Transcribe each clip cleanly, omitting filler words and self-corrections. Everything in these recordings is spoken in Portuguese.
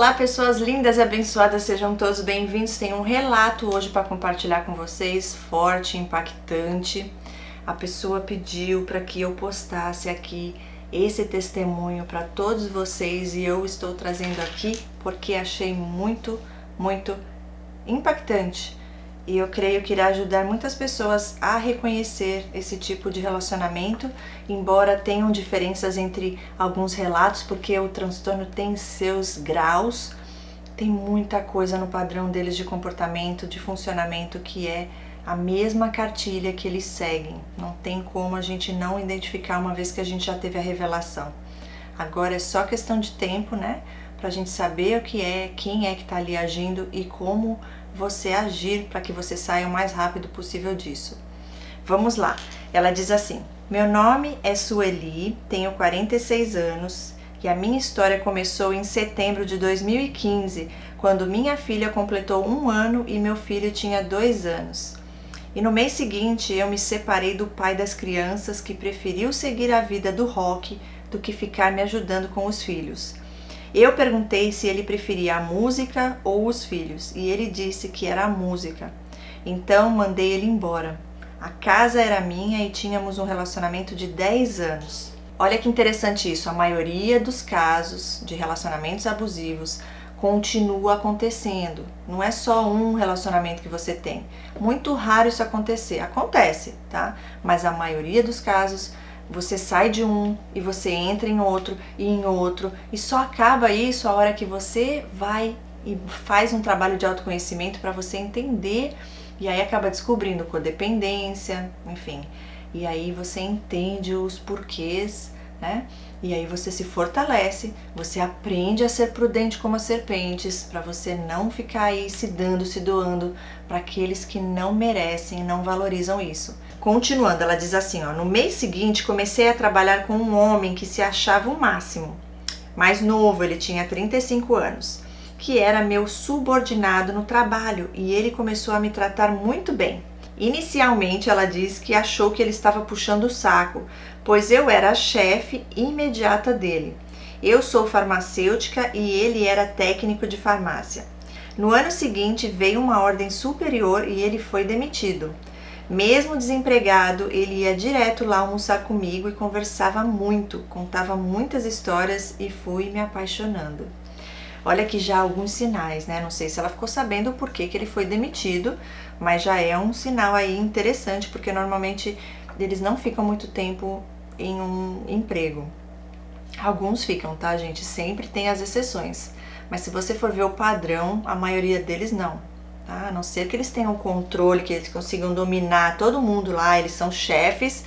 Olá, pessoas lindas e abençoadas, sejam todos bem-vindos. Tenho um relato hoje para compartilhar com vocês, forte, impactante. A pessoa pediu para que eu postasse aqui esse testemunho para todos vocês e eu estou trazendo aqui porque achei muito impactante. E eu creio que irá ajudar muitas pessoas a reconhecer esse tipo de relacionamento, embora tenham diferenças entre alguns relatos, porque o transtorno tem seus graus, tem muita coisa no padrão deles de comportamento, de funcionamento, que é a mesma cartilha que eles seguem. Não tem como a gente não identificar uma vez que a gente já teve a revelação. Agora é só questão de tempo, né? Pra gente saber o que é, quem é que tá ali agindo e como você agir para que você saia o mais rápido possível disso. Vamos lá. Ela diz assim: meu nome é Sueli, tenho 46 anos e a minha história começou em setembro de 2015, quando minha filha completou 1 ano e meu filho tinha 2 anos. E no mês seguinte eu me separei do pai das crianças, que preferiu seguir a vida do rock do que ficar me ajudando com os filhos. Eu perguntei se ele preferia a música ou os filhos e ele disse que era a música. Então mandei ele embora. A casa era minha e tínhamos um relacionamento de 10 anos. Olha que interessante isso, a maioria dos casos de relacionamentos abusivos continua acontecendo. Não é só um relacionamento que você tem. Muito raro isso acontecer. Acontece, tá? Mas a maioria dos casos você sai de um e você entra em outro e só acaba isso a hora que você vai e faz um trabalho de autoconhecimento para você entender, e aí acaba descobrindo codependência, enfim, e aí você entende os porquês, né? E aí você se fortalece, você aprende a ser prudente como as serpentes, para você não ficar aí se doando para aqueles que não merecem, não valorizam isso. Continuando, ela diz assim, ó: no mês seguinte comecei a trabalhar com um homem que se achava o máximo, mais novo, ele tinha 35 anos, que era meu subordinado no trabalho, e ele começou a me tratar muito bem. Inicialmente ela diz que achou que ele estava puxando o saco, pois eu era a chefe imediata dele. Eu sou farmacêutica e ele era técnico de farmácia. No ano seguinte veio uma ordem superior e ele foi demitido. Mesmo desempregado, ele ia direto lá almoçar comigo e conversava muito, contava muitas histórias e fui me apaixonando. Olha aqui já alguns sinais, né? Não sei se ela ficou sabendo o porquê que ele foi demitido, mas já é um sinal aí interessante, porque normalmente eles não ficam muito tempo em um emprego. Alguns ficam, tá, gente? Sempre tem as exceções. Mas se você for ver o padrão, a maioria deles não. Tá? A não ser que eles tenham controle, que eles consigam dominar todo mundo lá, eles são chefes.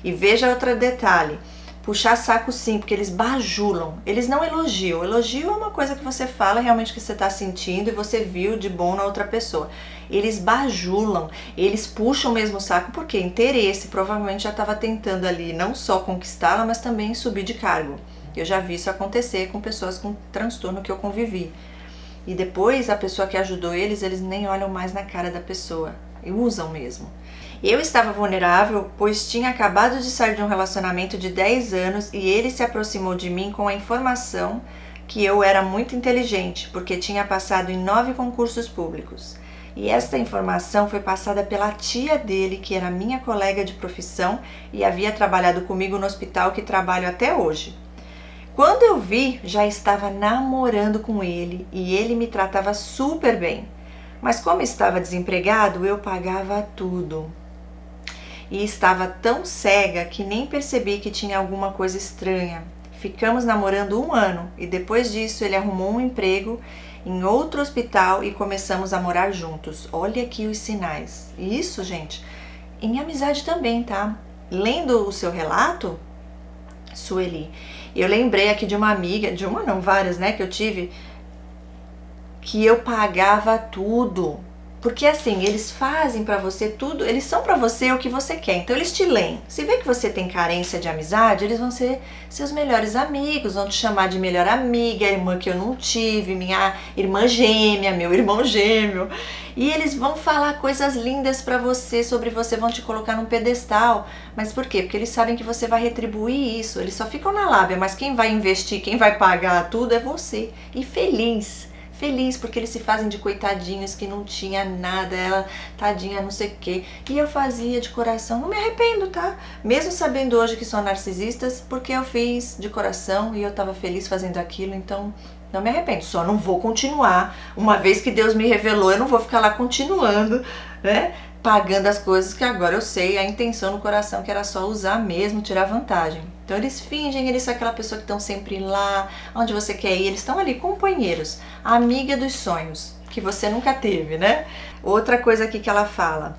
E veja outro detalhe: puxar saco sim, porque eles bajulam, eles não elogiam. Elogio é uma coisa que você fala realmente que você está sentindo e você viu de bom na outra pessoa. Eles bajulam, eles puxam mesmo o saco porque interesse, provavelmente já estava tentando ali não só conquistá-la, mas também subir de cargo. Eu já vi isso acontecer com pessoas com transtorno que eu convivi. E depois a pessoa que ajudou eles nem olham mais na cara da pessoa, e usam mesmo. Eu estava vulnerável, pois tinha acabado de sair de um relacionamento de 10 anos e ele se aproximou de mim com a informação que eu era muito inteligente, porque tinha passado em 9 concursos públicos. E esta informação foi passada pela tia dele, que era minha colega de profissão e havia trabalhado comigo no hospital que trabalho até hoje. Quando eu vi, já estava namorando com ele e ele me tratava super bem. Mas como estava desempregado, eu pagava tudo. E estava tão cega que nem percebi que tinha alguma coisa estranha. Ficamos namorando 1 ano e depois disso ele arrumou um emprego em outro hospital e começamos a morar juntos. Olha aqui os sinais. E isso, gente, em amizade também, tá? Lendo o seu relato, Sueli, eu lembrei aqui de uma amiga, de uma não, várias, né, que eu tive, que eu pagava tudo. Porque assim, eles fazem pra você tudo, eles são pra você o que você quer, então eles te leem. Se vê que você tem carência de amizade, eles vão ser seus melhores amigos, vão te chamar de melhor amiga, irmã que eu não tive, minha irmã gêmea, meu irmão gêmeo. E eles vão falar coisas lindas pra você, sobre você, vão te colocar num pedestal. Mas por quê? Porque eles sabem que você vai retribuir isso, eles só ficam na lábia, mas quem vai investir, quem vai pagar tudo é você. E feliz porque eles se fazem de coitadinhos que não tinha nada, ela tadinha não sei o que, e eu fazia de coração, não me arrependo, tá? Mesmo sabendo hoje que são narcisistas, porque eu fiz de coração e eu tava feliz fazendo aquilo, então não me arrependo, só não vou continuar, uma vez que Deus me revelou, eu não vou ficar lá continuando, né? Pagando as coisas que agora eu sei, a intenção no coração que era só usar mesmo, tirar vantagem. Então eles fingem, eles são aquela pessoa que estão sempre lá, onde você quer ir, eles estão ali, companheiros, a amiga dos sonhos, que você nunca teve, né? Outra coisa aqui que ela fala,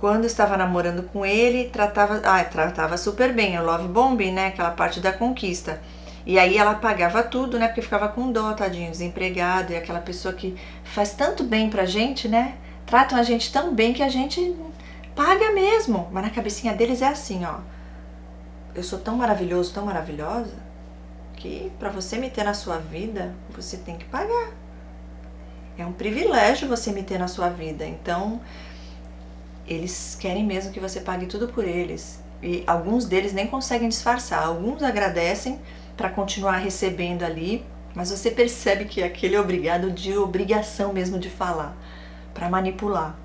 quando estava namorando com ele, tratava super bem, o love bombing, né, aquela parte da conquista. E aí ela pagava tudo, né, porque ficava com dó, tadinho, desempregado, e aquela pessoa que faz tanto bem pra gente, né? Tratam a gente tão bem que a gente paga mesmo. Mas na cabecinha deles é assim, ó. Eu sou tão maravilhoso, tão maravilhosa, que pra você me ter na sua vida, você tem que pagar. É um privilégio você me ter na sua vida. Então, eles querem mesmo que você pague tudo por eles. E alguns deles nem conseguem disfarçar. Alguns agradecem pra continuar recebendo ali, mas você percebe que aquele é obrigado de obrigação mesmo de falar, para manipular.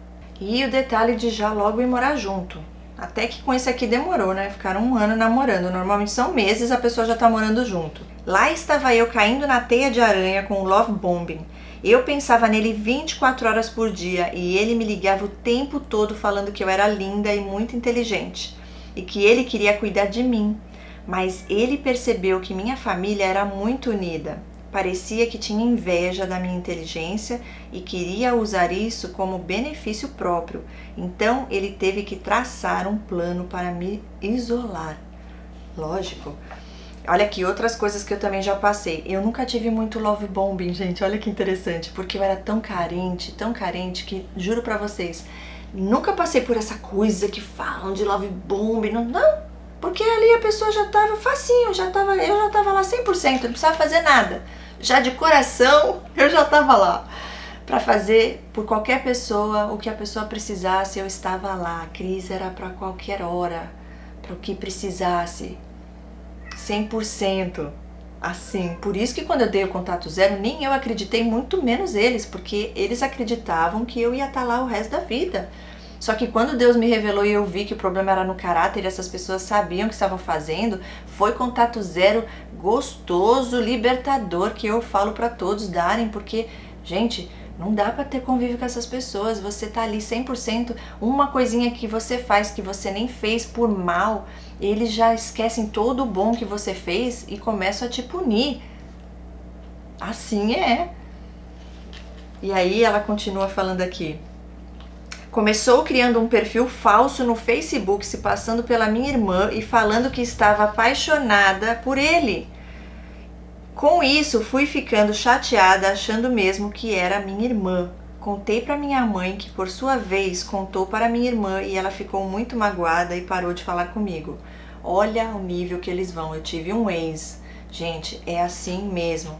E o detalhe de já logo ir morar junto. Até que com esse aqui demorou, né? Ficaram 1 ano namorando. Normalmente são meses, a pessoa já tá morando junto. Lá estava eu caindo na teia de aranha com o love bombing. Eu pensava nele 24 horas por dia e ele me ligava o tempo todo falando que eu era linda e muito inteligente e que ele queria cuidar de mim. Mas ele percebeu que minha família era muito unida. Parecia que tinha inveja da minha inteligência e queria usar isso como benefício próprio. Então ele teve que traçar um plano para me isolar. Lógico. Olha aqui, outras coisas que eu também já passei. Eu nunca tive muito love bombing, gente. Olha que interessante, porque eu era tão carente que, juro pra vocês, nunca passei por essa coisa que falam de love bombing. Não, porque ali a pessoa já tava facinho, eu já tava lá 100%, não precisava fazer nada. Já de coração, eu já estava lá para fazer por qualquer pessoa o que a pessoa precisasse, eu estava lá. A Cris era para qualquer hora, para o que precisasse, 100%. Assim, por isso que quando eu dei o contato zero, nem eu acreditei, muito menos eles, porque eles acreditavam que eu ia estar lá o resto da vida. Só que quando Deus me revelou e eu vi que o problema era no caráter e essas pessoas sabiam o que estavam fazendo, foi contato zero gostoso, libertador, que eu falo pra todos darem, porque, gente, não dá pra ter convívio com essas pessoas, você tá ali 100%, uma coisinha que você faz que você nem fez por mal, eles já esquecem todo o bom que você fez e começam a te punir. Assim é. E aí ela continua falando aqui. Começou criando um perfil falso no Facebook, se passando pela minha irmã e falando que estava apaixonada por ele. Com isso, fui ficando chateada, achando mesmo que era minha irmã. Contei para minha mãe, que por sua vez contou para minha irmã, e ela ficou muito magoada e parou de falar comigo. Olha o nível que eles vão. Eu tive um ex. Gente, é assim mesmo.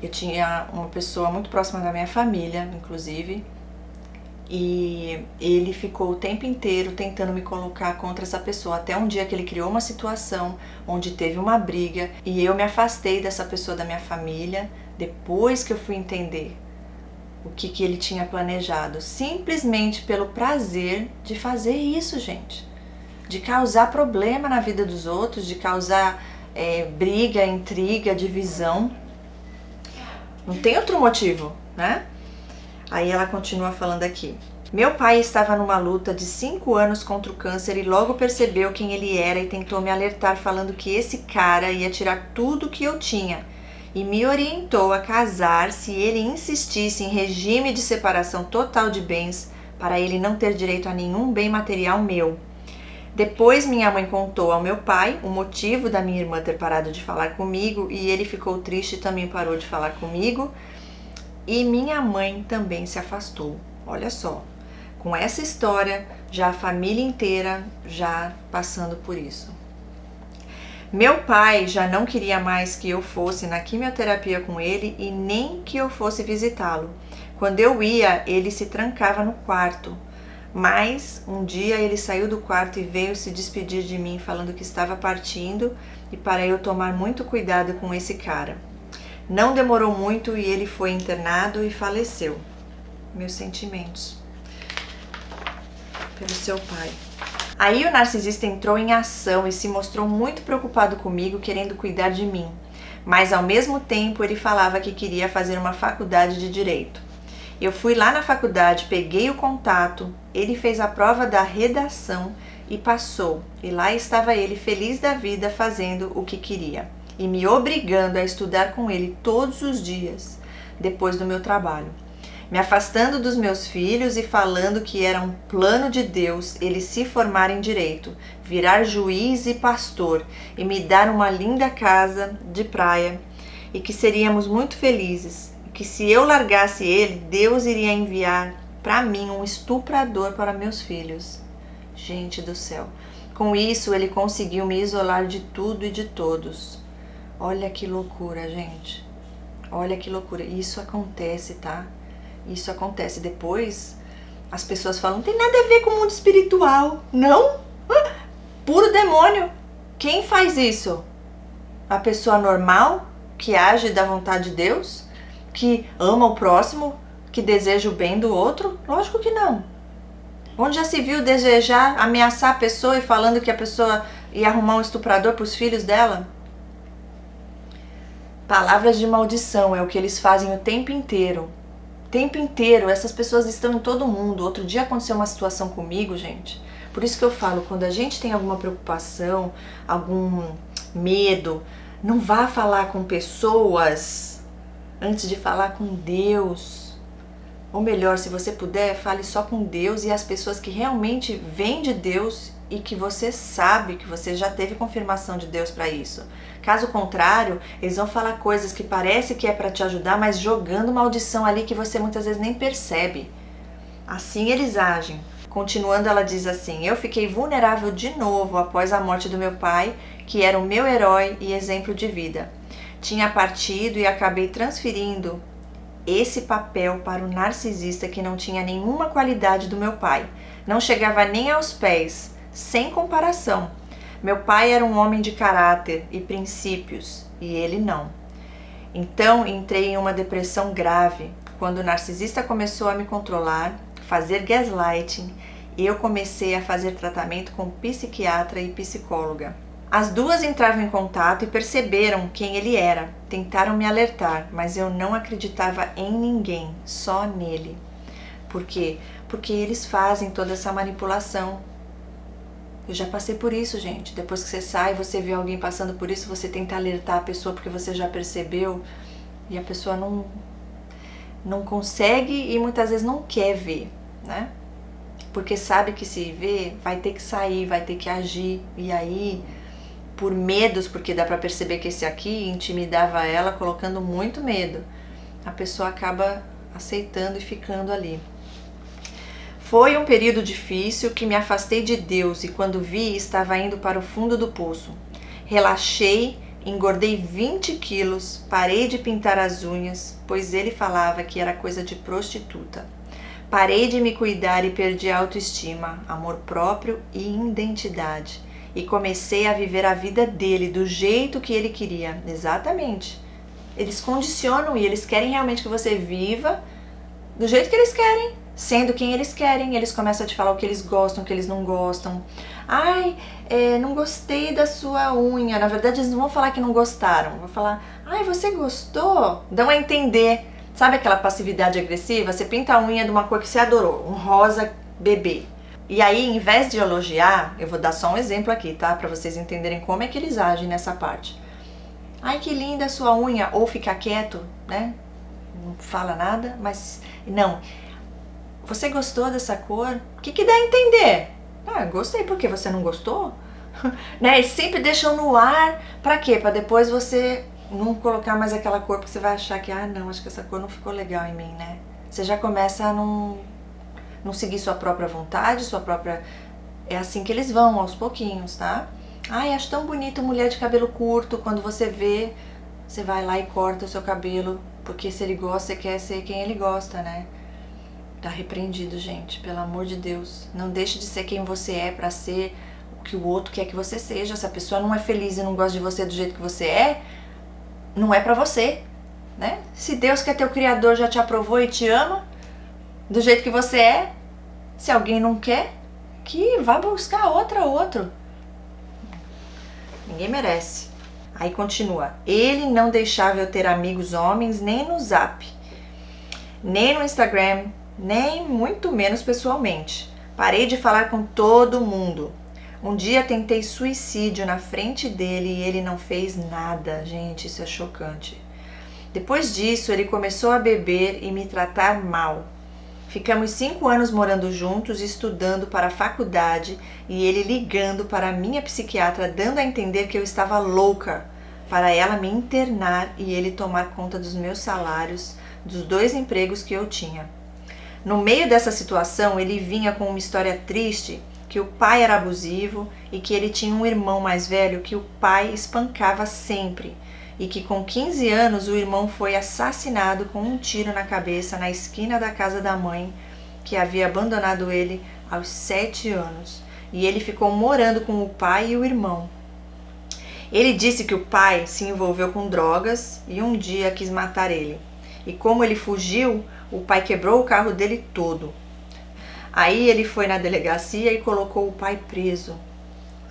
Eu tinha uma pessoa muito próxima da minha família, inclusive, e ele ficou o tempo inteiro tentando me colocar contra essa pessoa, até um dia que ele criou uma situação onde teve uma briga e eu me afastei dessa pessoa da minha família, depois que eu fui entender o que ele tinha planejado, simplesmente pelo prazer de fazer isso, gente, de causar problema na vida dos outros, de causar briga, intriga, divisão. Não tem outro motivo, né? Aí ela continua falando aqui. Meu pai estava numa luta de 5 anos contra o câncer e logo percebeu quem ele era e tentou me alertar falando que esse cara ia tirar tudo que eu tinha e me orientou a casar se ele insistisse em regime de separação total de bens para ele não ter direito a nenhum bem material meu. Depois minha mãe contou ao meu pai o motivo da minha irmã ter parado de falar comigo e ele ficou triste e também parou de falar comigo. e minha mãe também se afastou. Olha só, com essa história, já a família inteira já passando por isso. Meu pai já não queria mais que eu fosse na quimioterapia com ele e nem que eu fosse visitá-lo. Quando eu ia, ele se trancava no quarto. Mas um dia ele saiu do quarto e veio se despedir de mim, falando que estava partindo e para eu tomar muito cuidado com esse cara. Não demorou muito e ele foi internado e faleceu. Meus sentimentos pelo seu pai. Aí o narcisista entrou em ação e se mostrou muito preocupado comigo, querendo cuidar de mim. Mas ao mesmo tempo ele falava que queria fazer uma faculdade de direito. Eu fui lá na faculdade, peguei o contato, ele fez a prova da redação e passou. E lá estava ele feliz da vida fazendo o que queria e me obrigando a estudar com ele todos os dias depois do meu trabalho. Me afastando dos meus filhos e falando que era um plano de Deus ele se formar em direito, virar juiz e pastor e me dar uma linda casa de praia e que seríamos muito felizes, e que se eu largasse ele, Deus iria enviar para mim um estuprador para meus filhos. Gente do céu, com isso ele conseguiu me isolar de tudo e de todos. Olha que loucura, gente, olha que loucura, isso acontece, tá? Isso acontece. Depois as pessoas falam, não tem nada a ver com o mundo espiritual. Não? Puro demônio. Quem faz isso? A pessoa normal, que age da vontade de Deus, que ama o próximo, que deseja o bem do outro? Lógico que não. Onde já se viu desejar ameaçar a pessoa e falando que a pessoa ia arrumar um estuprador para os filhos dela? Palavras de maldição é o que eles fazem o tempo inteiro. Tempo inteiro, essas pessoas estão em todo mundo. Outro dia aconteceu uma situação comigo, gente. Por isso que eu falo, quando a gente tem alguma preocupação, algum medo, não vá falar com pessoas antes de falar com Deus. Ou melhor, se você puder, fale só com Deus e as pessoas que realmente vêm de Deus e que você sabe, que você já teve confirmação de Deus para isso. Caso contrário, eles vão falar coisas que parece que é para te ajudar, mas jogando maldição ali que você muitas vezes nem percebe. Assim eles agem. Continuando, ela diz assim: eu fiquei vulnerável de novo após a morte do meu pai, que era o meu herói e exemplo de vida. Tinha partido e acabei transferindo esse papel para o narcisista que não tinha nenhuma qualidade do meu pai. Não chegava nem aos pés, sem comparação. Meu pai era um homem de caráter e princípios, e ele não. Então entrei em uma depressão grave, quando o narcisista começou a me controlar, fazer gaslighting, e eu comecei a fazer tratamento com psiquiatra e psicóloga. As duas entravam em contato e perceberam quem ele era. Tentaram me alertar, mas eu não acreditava em ninguém, só nele. Por quê? Porque eles fazem toda essa manipulação. Eu já passei por isso, gente. Depois que você sai, você vê alguém passando por isso, você tenta alertar a pessoa porque você já percebeu e a pessoa não consegue e muitas vezes não quer ver, né? Porque sabe que se vê, vai ter que sair, vai ter que agir. E aí, por medos, porque dá pra perceber que esse aqui intimidava ela, colocando muito medo, a pessoa acaba aceitando e ficando ali. Foi um período difícil que me afastei de Deus e quando vi, estava indo para o fundo do poço. Relaxei, engordei 20 quilos, parei de pintar as unhas, pois ele falava que era coisa de prostituta. Parei de me cuidar e perdi a autoestima, amor próprio e identidade. E comecei a viver a vida dele, do jeito que ele queria. Exatamente. Eles condicionam e eles querem realmente que você viva do jeito que eles querem. Sendo quem eles querem, eles começam a te falar o que eles gostam, o que eles não gostam. Ai, não gostei da sua unha. Na verdade, eles não vão falar que não gostaram. Vão falar, ai, você gostou? Dão a entender. Sabe aquela passividade agressiva? Você pinta a unha de uma cor que você adorou, um rosa bebê. E aí, em vez de elogiar, eu vou dar só um exemplo aqui, tá? Pra vocês entenderem como é que eles agem nessa parte. Ai, que linda a sua unha. Ou ficar quieto, né? Não fala nada, mas... Não... Você gostou dessa cor? O que dá a entender? Ah, gostei, porque você não gostou? Né? Eles sempre deixam no ar, pra quê? Pra depois você não colocar mais aquela cor, porque você vai achar que, não, acho que essa cor não ficou legal em mim, né? Você já começa a não seguir sua própria vontade, sua própria... É assim que eles vão, aos pouquinhos, tá? Ai, acho tão bonito mulher de cabelo curto. Quando você vê, você vai lá e corta o seu cabelo, porque se ele gosta, você quer ser quem ele gosta, né? Tá repreendido, gente, pelo amor de Deus. Não deixe de ser quem você é pra ser o que o outro quer que você seja. Se a pessoa não é feliz e não gosta de você do jeito que você é, não é pra você, né? Se Deus, que é teu criador, já te aprovou e te ama do jeito que você é, se alguém não quer, que vá buscar outro. Ninguém merece. Aí continua. Ele não deixava eu ter amigos homens nem no Zap, nem no Instagram, nem muito menos pessoalmente. Parei de falar com todo mundo. Um dia tentei suicídio na frente dele e ele não fez nada. Gente, isso é chocante. Depois disso, ele começou a beber e me tratar mal. Ficamos 5 anos morando juntos, estudando para a faculdade e ele ligando para a minha psiquiatra, dando a entender que eu estava louca, para ela me internar e ele tomar conta dos meus salários, dos 2 empregos que eu tinha. No meio dessa situação, ele vinha com uma história triste, que o pai era abusivo e que ele tinha um irmão mais velho que o pai espancava sempre, e que com 15 anos o irmão foi assassinado com um tiro na cabeça na esquina da casa da mãe, que havia abandonado ele aos 7 anos, e ele ficou morando com o pai e o irmão. Ele disse que o pai se envolveu com drogas e um dia quis matar ele, e como ele fugiu, o pai quebrou o carro dele todo. Aí ele foi na delegacia e colocou o pai preso.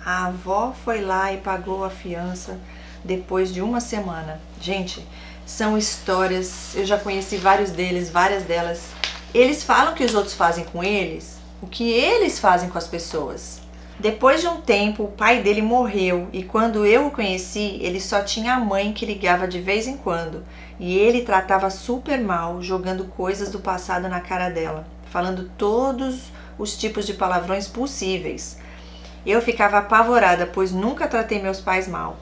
A avó foi lá e pagou a fiança depois de 1 semana. Gente, são histórias, eu já conheci várias delas. Eles falam que os outros fazem com eles o que eles fazem com as pessoas. Depois de um tempo, o pai dele morreu e quando eu o conheci, ele só tinha a mãe que ligava de vez em quando. E ele tratava super mal, jogando coisas do passado na cara dela, falando todos os tipos de palavrões possíveis. Eu ficava apavorada, pois nunca tratei meus pais mal.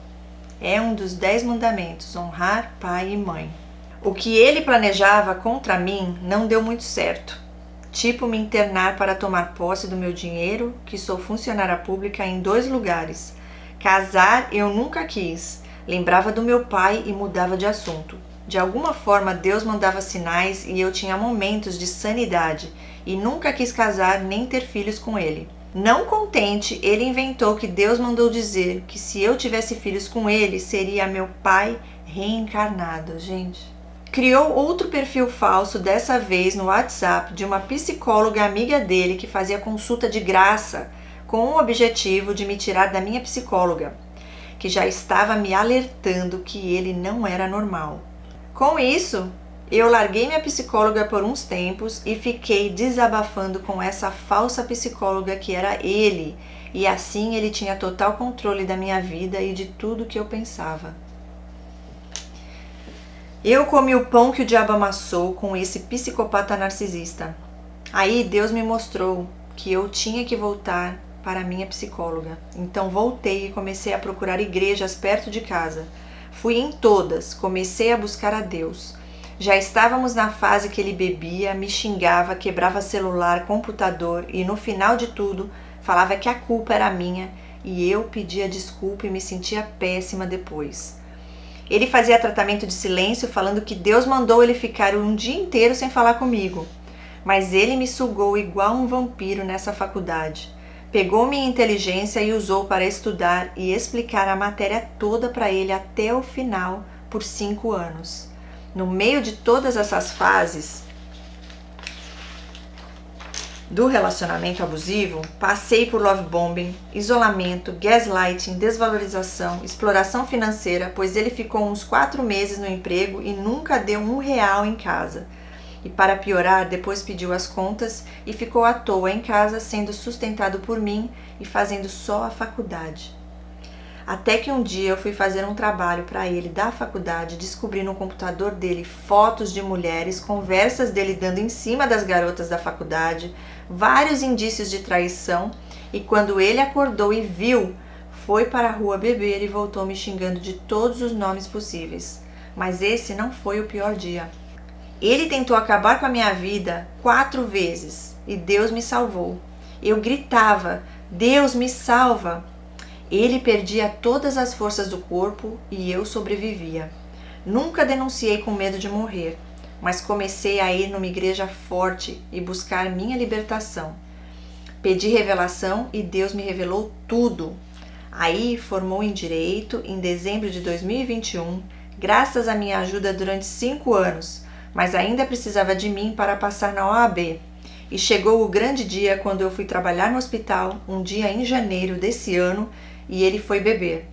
É um dos 10 mandamentos, honrar pai e mãe. O que ele planejava contra mim não deu muito certo. Tipo, me internar para tomar posse do meu dinheiro, que sou funcionária pública em 2 lugares. Casar eu nunca quis. Lembrava do meu pai e mudava de assunto. De alguma forma Deus mandava sinais e eu tinha momentos de sanidade e nunca quis casar nem ter filhos com ele. Não contente, ele inventou que Deus mandou dizer que se eu tivesse filhos com ele, seria meu pai reencarnado, gente. Criou outro perfil falso, dessa vez no WhatsApp, de uma psicóloga amiga dele que fazia consulta de graça, com o objetivo de me tirar da minha psicóloga, que já estava me alertando que ele não era normal. Com isso, eu larguei minha psicóloga por uns tempos e fiquei desabafando com essa falsa psicóloga que era ele, e assim ele tinha total controle da minha vida e de tudo que eu pensava. Eu comi o pão que o diabo amassou com esse psicopata narcisista. Aí Deus me mostrou que eu tinha que voltar para a minha psicóloga. Então voltei e comecei a procurar igrejas perto de casa. Fui em todas, comecei a buscar a Deus. Já estávamos na fase que ele bebia, me xingava, quebrava celular, computador e no final de tudo falava que a culpa era minha e eu pedia desculpa e me sentia péssima depois. Ele fazia tratamento de silêncio falando que Deus mandou ele ficar um dia inteiro sem falar comigo. Mas ele me sugou igual um vampiro nessa faculdade. Pegou minha inteligência e usou para estudar e explicar a matéria toda para ele até o final por 5 anos. No meio de todas essas fases do relacionamento abusivo, passei por love bombing, isolamento, gaslighting, desvalorização, exploração financeira, pois ele ficou uns 4 meses no emprego e nunca deu R$1 em casa. E para piorar, depois pediu as contas e ficou à toa em casa, sendo sustentado por mim e fazendo só a faculdade. Até que um dia eu fui fazer um trabalho para ele da faculdade, descobri no computador dele fotos de mulheres, conversas dele dando em cima das garotas da faculdade, vários indícios de traição, e quando ele acordou e viu, foi para a rua beber e voltou me xingando de todos os nomes possíveis. Mas esse não foi o pior dia. Ele tentou acabar com a minha vida 4 vezes e Deus me salvou. Eu gritava: Deus me salva! Ele perdia todas as forças do corpo e eu sobrevivia. Nunca denunciei com medo de morrer, mas comecei a ir numa igreja forte e buscar minha libertação. Pedi revelação e Deus me revelou tudo. Aí formou em Direito em dezembro de 2021, graças à minha ajuda durante 5 anos, mas ainda precisava de mim para passar na OAB. E chegou o grande dia quando eu fui trabalhar no hospital, um dia em janeiro desse ano, e ele foi beber.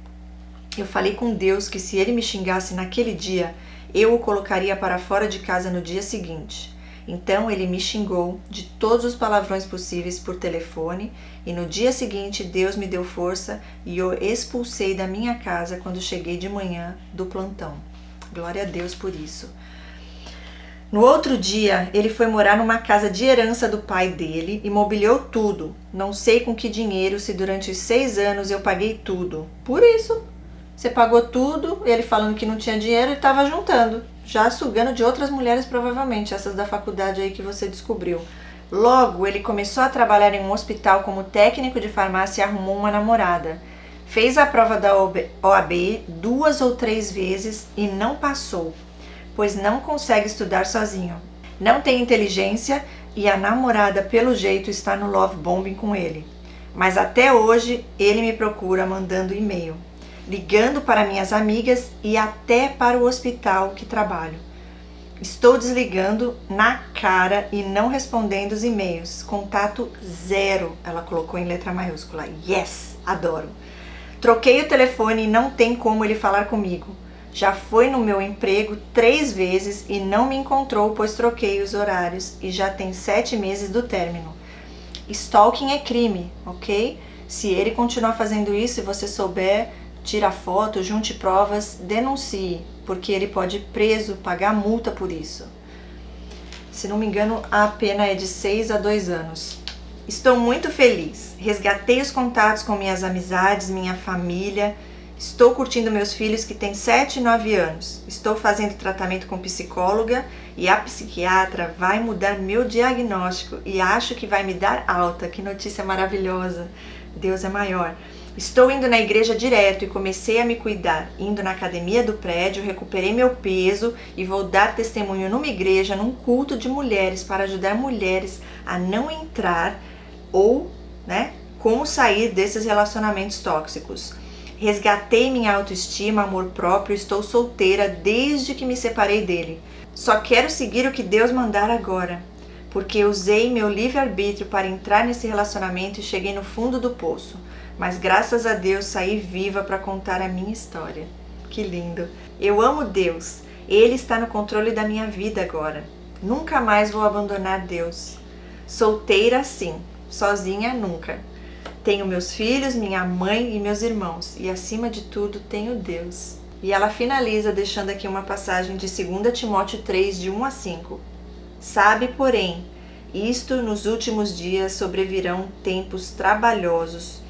Eu falei com Deus que se ele me xingasse naquele dia, eu o colocaria para fora de casa no dia seguinte. Então ele me xingou de todos os palavrões possíveis por telefone e no dia seguinte Deus me deu força e eu expulsei da minha casa quando cheguei de manhã do plantão. Glória a Deus por isso. No outro dia, ele foi morar numa casa de herança do pai dele e mobiliou tudo. Não sei com que dinheiro, se durante os 6 anos eu paguei tudo. Por isso, você pagou tudo, ele falando que não tinha dinheiro e estava juntando. Já sugando de outras mulheres, provavelmente, essas da faculdade aí que você descobriu. Logo, ele começou a trabalhar em um hospital como técnico de farmácia e arrumou uma namorada. Fez a prova da OAB 2 ou 3 vezes e não passou, pois não consegue estudar sozinho. Não tem inteligência e a namorada, pelo jeito, está no love bombing com ele. Mas até hoje, ele me procura mandando e-mail, ligando para minhas amigas e até para o hospital que trabalho. Estou desligando na cara e não respondendo os e-mails. Contato 0, ela colocou em letra maiúscula. Yes, adoro. Troquei o telefone e não tem como ele falar comigo. Já foi no meu emprego 3 vezes e não me encontrou, pois troquei os horários e já tem 7 meses do término. Stalking é crime, ok? Se ele continuar fazendo isso e você souber, tira foto, junte provas, denuncie, porque ele pode ir preso, pagar multa por isso. Se não me engano, a pena é de 6 a 2 anos. Estou muito feliz. Resgatei os contatos com minhas amizades, minha família. Estou curtindo meus filhos que têm 7 e 9 anos. Estou fazendo tratamento com psicóloga e a psiquiatra vai mudar meu diagnóstico e acho que vai me dar alta. Que notícia maravilhosa. Deus é maior. Estou indo na igreja direto e comecei a me cuidar. Indo na academia do prédio, recuperei meu peso e vou dar testemunho numa igreja, num culto de mulheres para ajudar mulheres a não entrar ou, como sair desses relacionamentos tóxicos. Resgatei minha autoestima, amor próprio, estou solteira desde que me separei dele. Só quero seguir o que Deus mandar agora, porque usei meu livre-arbítrio para entrar nesse relacionamento e cheguei no fundo do poço. Mas graças a Deus saí viva para contar a minha história. Que lindo! Eu amo Deus, Ele está no controle da minha vida agora. Nunca mais vou abandonar Deus. Solteira sim, sozinha nunca. Tenho meus filhos, minha mãe e meus irmãos, e acima de tudo tenho Deus. E ela finaliza deixando aqui uma passagem de 2 Timóteo 3, de 1 a 5. Sabe, porém, isto nos últimos dias sobrevirão tempos trabalhosos,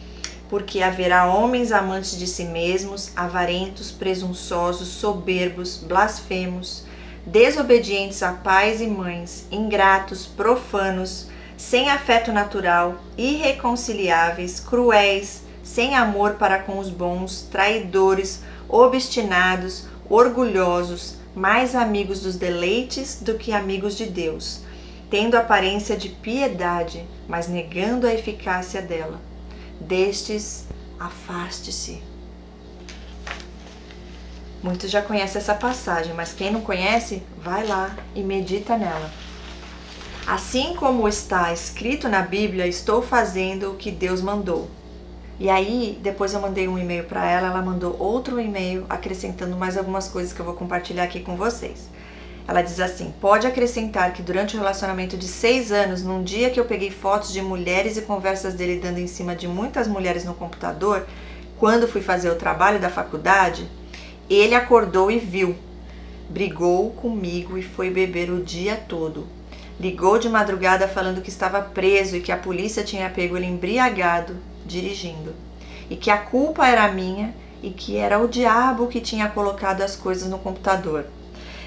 porque haverá homens amantes de si mesmos, avarentos, presunçosos, soberbos, blasfemos, desobedientes a pais e mães, ingratos, profanos, sem afeto natural, irreconciliáveis, cruéis, sem amor para com os bons, traidores, obstinados, orgulhosos, mais amigos dos deleites do que amigos de Deus, tendo aparência de piedade, mas negando a eficácia dela. Destes, afaste-se. Muitos já conhecem essa passagem, mas quem não conhece, vai lá e medita nela. Assim como está escrito na Bíblia, estou fazendo o que Deus mandou. E aí, depois eu mandei um e-mail para ela, ela mandou outro e-mail acrescentando mais algumas coisas que eu vou compartilhar aqui com vocês. Ela diz assim: pode acrescentar que durante o relacionamento de 6 anos, num dia que eu peguei fotos de mulheres e conversas dele dando em cima de muitas mulheres no computador, quando fui fazer o trabalho da faculdade, ele acordou e viu. Brigou comigo e foi beber o dia todo. Ligou de madrugada falando que estava preso e que a polícia tinha pego ele embriagado, dirigindo. e que a culpa era minha e que era o diabo que tinha colocado as coisas no computador.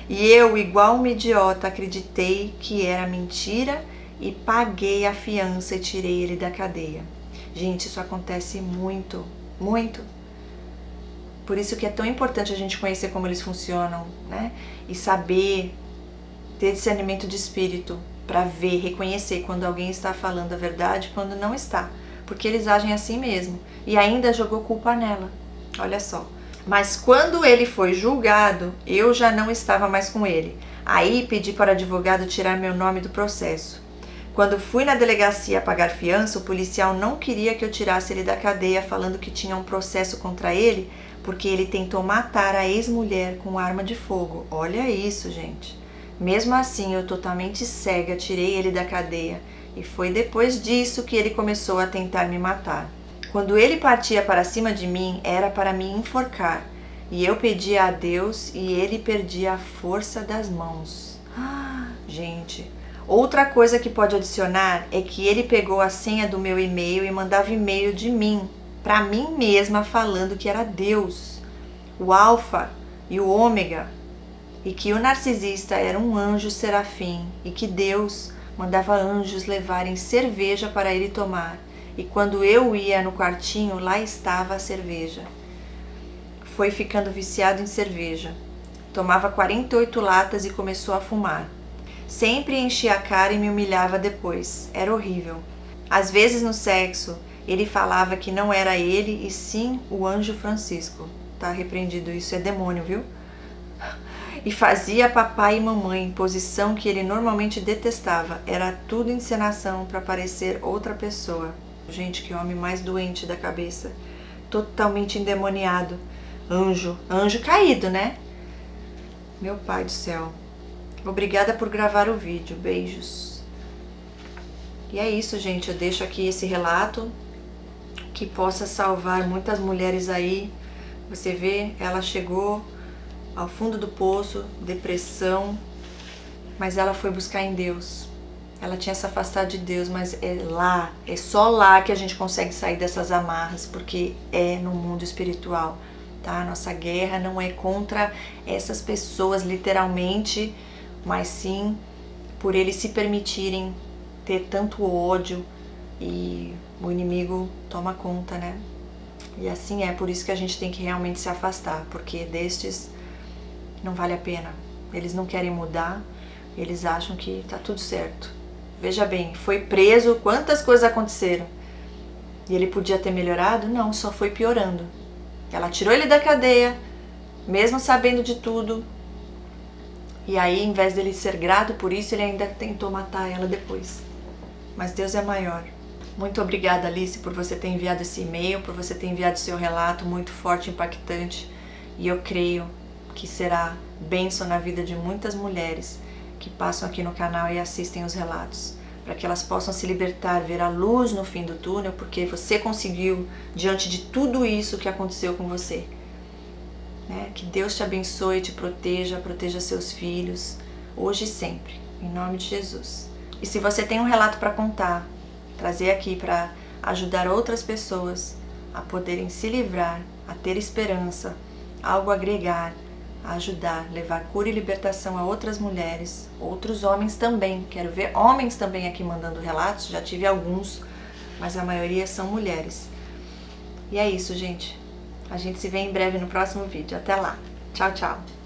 E eu, igual uma idiota, acreditei que era mentira e paguei a fiança e tirei ele da cadeia. Gente, isso acontece muito, muito. Por isso que é tão importante a gente conhecer como eles funcionam, né? E saber ter discernimento de espírito para ver, reconhecer quando alguém está falando a verdade e quando não está. Porque eles agem assim mesmo. E ainda jogou culpa nela. Olha só. Mas quando ele foi julgado, eu já não estava mais com ele. Aí pedi para o advogado tirar meu nome do processo. Quando fui na delegacia pagar fiança, o policial não queria que eu tirasse ele da cadeia, falando que tinha um processo contra ele, porque ele tentou matar a ex-mulher com arma de fogo. Olha isso, gente. Mesmo assim, eu totalmente cega, tirei ele da cadeia. E foi depois disso que ele começou a tentar me matar. Quando ele partia para cima de mim, era para me enforcar. E eu pedia a Deus e ele perdia a força das mãos. Gente, outra coisa que pode adicionar é que ele pegou a senha do meu e-mail e mandava e-mail de mim, para mim mesma, falando que era Deus, o Alfa e o Ômega, e que o narcisista era um anjo serafim e que Deus mandava anjos levarem cerveja para ele tomar. E quando eu ia no quartinho, lá estava a cerveja. Foi ficando viciado em cerveja. Tomava 48 latas e começou a fumar. Sempre enchia a cara e me humilhava depois. Era horrível. Às vezes no sexo, ele falava que não era ele e sim o anjo Francisco. Tá repreendido, isso é demônio, viu? E fazia papai e mamãe, posição que ele normalmente detestava. Era tudo encenação para parecer outra pessoa. Gente, que homem mais doente da cabeça. Totalmente endemoniado. Anjo caído, né? Meu pai do céu. Obrigada por gravar o vídeo. Beijos. E é isso, gente. Eu deixo aqui esse relato que possa salvar muitas mulheres aí. Você vê, ela chegou ao fundo do poço, depressão, mas ela foi buscar em Deus. Ela tinha se afastado de Deus, mas é só lá que a gente consegue sair dessas amarras, porque é no mundo espiritual, tá? Nossa guerra não é contra essas pessoas literalmente, mas sim por eles se permitirem ter tanto ódio e o inimigo toma conta, né? E assim é, por isso que a gente tem que realmente se afastar, porque destes não vale a pena. Eles não querem mudar, eles acham que tá tudo certo. Veja bem, foi preso, quantas coisas aconteceram. E ele podia ter melhorado? Não, só foi piorando. Ela tirou ele da cadeia, mesmo sabendo de tudo. E aí, em vez dele ser grato por isso, ele ainda tentou matar ela depois. Mas Deus é maior. Muito obrigada, Alice, por você ter enviado esse e-mail, por você ter enviado seu relato muito forte, impactante. E eu creio que será bênção na vida de muitas mulheres que passam aqui no canal e assistem os relatos, para que elas possam se libertar, ver a luz no fim do túnel, porque você conseguiu diante de tudo isso que aconteceu com você. Né? Que Deus te abençoe, te proteja, proteja seus filhos, hoje e sempre, em nome de Jesus. E se você tem um relato para contar, trazer aqui para ajudar outras pessoas a poderem se livrar, a ter esperança, algo a agregar, a ajudar, levar cura e libertação a outras mulheres, outros homens também. Quero ver homens também aqui mandando relatos, já tive alguns, mas a maioria são mulheres. E é isso, gente. A gente se vê em breve no próximo vídeo. Até lá. Tchau, tchau.